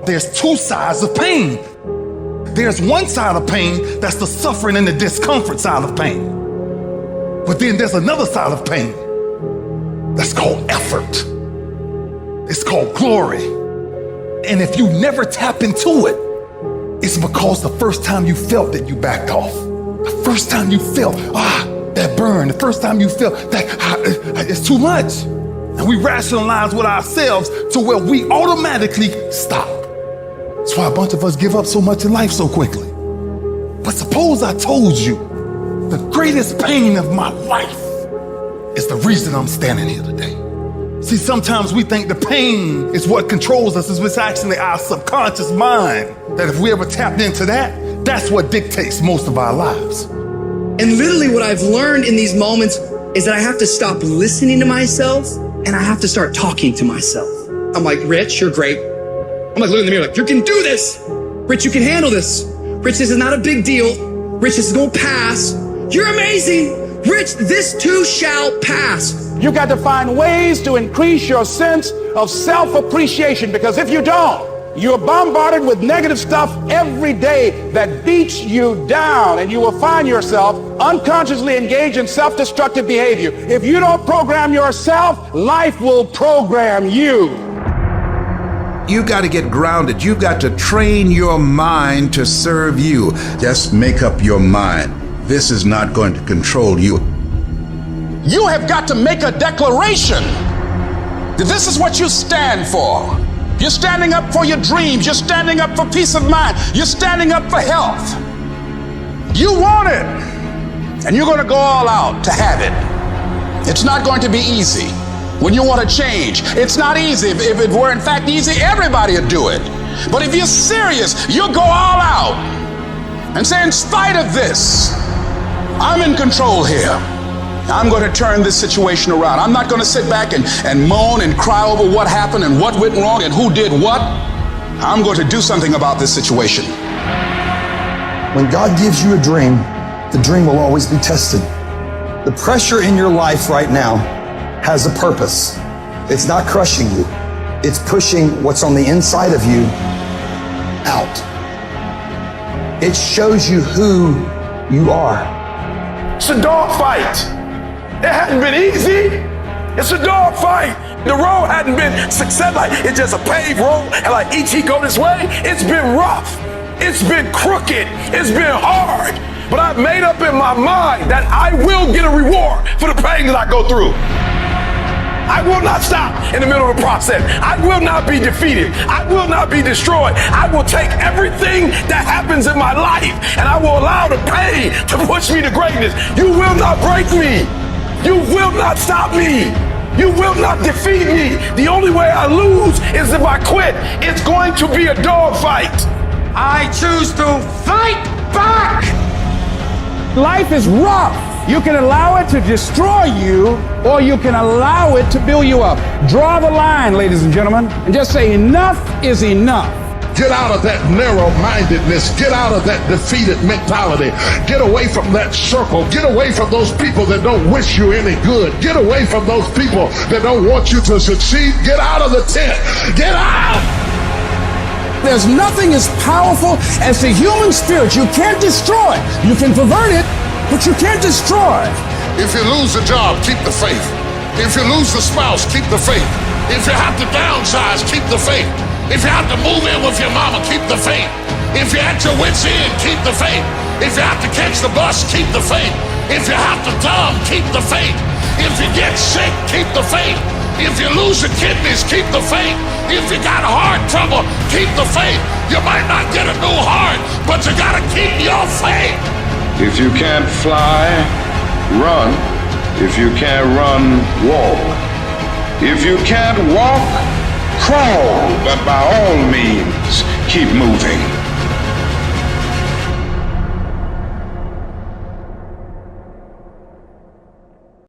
there's two sides of pain. There's one side of pain that's the suffering and the discomfort side of pain. But then there's another side of pain that's called effort. It's called glory. And if you never tap into it, it's because the first time you felt it, you backed off. The first time you felt, that burn, the first time you felt that it's too much. And we rationalize with ourselves to where we automatically stop. That's why a bunch of us give up so much in life so quickly. But suppose I told you the greatest pain of my life is the reason I'm standing here today. See, sometimes we think the pain is what controls us. It's actually our subconscious mind that if we ever tapped into that, that's what dictates most of our lives. And literally what I've learned in these moments is that I have to stop listening to myself and I have to start talking to myself. I'm like, Rich, you're great. I'm like, look in the mirror like, you can do this. Rich, you can handle this. Rich, this is not a big deal. Rich, this is gonna pass. You're amazing. Rich, this too shall pass. You got to find ways to increase your sense of self-appreciation, because if you don't, you're bombarded with negative stuff every day that beats you down, and you will find yourself unconsciously engaged in self-destructive behavior. If you don't program yourself, life will program you. You got to get grounded. You got to train your mind to serve you. Just make up your mind. This is not going to control you. You have got to make a declaration that this is what you stand for. You're standing up for your dreams. You're standing up for peace of mind. You're standing up for health. You want it, and you're going to go all out to have it. It's not going to be easy. When you want to change, it's not easy. If it were in fact easy, everybody would do it. But if you're serious, you'll go all out and say, in spite of this, I'm in control here. I'm going to turn this situation around. I'm not going to sit back and moan and cry over what happened and what went wrong and who did what. I'm going to do something about this situation. When God gives you a dream, the dream will always be tested. The pressure in your life right now has a purpose. It's not crushing you. It's pushing what's on the inside of you out. It shows you who you are. It's a dog fight. It hadn't been easy. It's a dog fight. The road hadn't been success, like it's just a paved road and like E.T. go this way. It's been rough. It's been crooked. It's been hard. But I've made up in my mind that I will get a reward for the pain that I go through. I will not stop in the middle of the process. I will not be defeated. I will not be destroyed. I will take everything that happens in my life and I will allow the pain to push me to greatness. You will not break me. You will not stop me. You will not defeat me. The only way I lose is if I quit. It's going to be a dog fight. I choose to fight back. Life is rough. You can allow it to destroy you, or you can allow it to build you up. Draw the line, ladies and gentlemen, and just say enough is enough. Get out of that narrow-mindedness. Get out of that defeated mentality. Get away from that circle. Get away from those people that don't wish you any good. Get away from those people that don't want you to succeed. Get out of the tent. Get out! There's nothing as powerful as the human spirit. You can't destroy it. You can pervert it, but you can't destroy it. If you lose a job, keep the faith. If you lose a spouse, keep the faith. If you have to downsize, keep the faith. If you have to move in with your mama, keep the faith. If you're at your wit's end, keep the faith. If you have to catch the bus, keep the faith. If you have to dumb, keep the faith. If you get sick, keep the faith. If you lose your kidneys, keep the faith. If you got heart trouble, keep the faith. You might not get a new heart, but you gotta keep your faith. If you can't fly, run. If you can't run, walk. If you can't walk, crawl. But by all means, keep moving.